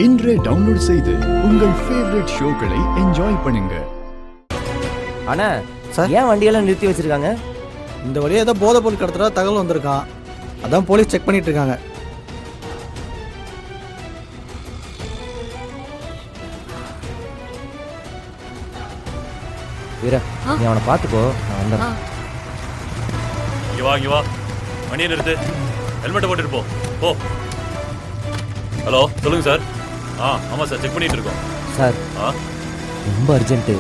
இன்றே டவுன்லோட் செய்து உங்கள் ஃபேவரட் ஷோக்களை என்ஜாய் பண்ணுங்க. அண்ணா சார், ஏன் வண்டியெல்லாம் நிறுத்தி வச்சிருக்காங்க? இந்த வழியாக ஏதோ போதை பொருள் கடத்துறதா தகவல் வந்திருக்கான். அதான் போலீஸ் செக் பண்ணிட்டு இருக்காங்க. வீரா, நீ அவனை பார்த்துக்கோ, நான் வந்துடுறேன். இங்க வா வண்டியை நிறுத்து, ஹெல்மெட்டை போட்டுட்டு போ. ஹலோ, சொல்லுங்க சார். ஆமாம் சார், செக் பண்ணிட்டு இருக்கோம் சார். ரொம்ப அர்ஜென்ட்டு,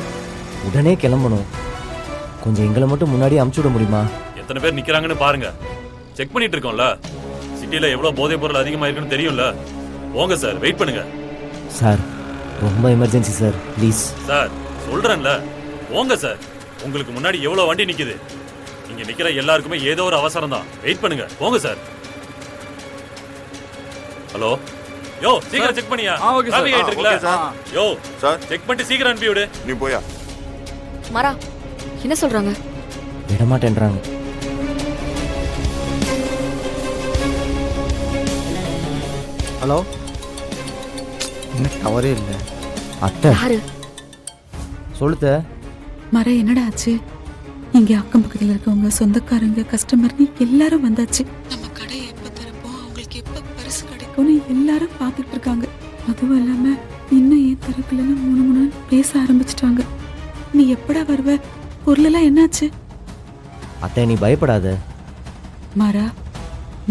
உடனே கிளம்பணும். கொஞ்சம் எங்களை மட்டும் முன்னாடியே அமுச்சு விட முடியுமா? எத்தனை பேர் நிற்கிறாங்கன்னு பாருங்க. செக் பண்ணிட்டு இருக்கோம்ல. சிட்டியில் எவ்வளோ போதைப் பொருள் அதிகமாக இருக்குன்னு தெரியும்ல. போங்க சார், வெயிட் பண்ணுங்க. சார், ரொம்ப எமர்ஜென்சி சார், ப்ளீஸ். சார் சொல்கிறேன்ல, போங்க சார். உங்களுக்கு முன்னாடி எவ்வளோ வண்டி நிற்குது. இங்கே நிற்கிற எல்லாருக்குமே ஏதோ ஒரு அவசரம் தான். வெயிட் பண்ணுங்க, போங்க சார். ஹலோ, யோ சீக்கிரம் செக் பண்ணியா? டிராஃபிக் ஆயிட்டு இருக்குல. யோ சார், செக் பண்ணிட்டு சீக்கிரம் அனுப்பி விடு. நீ போயா. மரா, என்ன சொல்றாங்க? விட மாட்டேன்றாங்க. ஹலோ, என்ன டவரே இல்லை. அத்தை யாரு? சொல்லுத்த. மர, என்னடா ஆச்சு? இங்க அக்கம் பக்கத்துல இருக்கவங்க, சொந்தக்காரங்க, கஸ்டமர்னு எல்லாரும் வந்தாச்சு. நம்ம கடை எப்ப திறப்போம், அவங்களுக்கு எப்ப பரிசு கிடைக்கும்னு எல்லாரும் பாத்துட்டு இருக்காங்க. அதுவும் இல்லாம இன்னும் ஏன் திறக்கலன்னு மூணு பேச ஆரம்பிச்சிட்டாங்க. நீ எப்படா வருவ? பொருளெல்லாம் என்னாச்சு? அத்தை, நீ பயப்படாத. மாறா,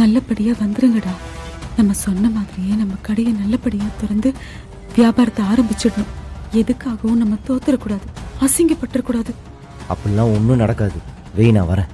நல்லபடியா வந்துருங்கடா. நம்ம சொன்ன மாதிரியே நம்ம கடையை நல்லபடியா திறந்து வியாபாரத்தை ஆரம்பிச்சிடணும். எதுக்காகவும் நம்ம தோத்துறக்கூடாது, அசிங்கப்பட்டுறக்கூடாது. அப்படிலாம் ஒன்றும் நடக்காது. வெய், நான் வரேன்.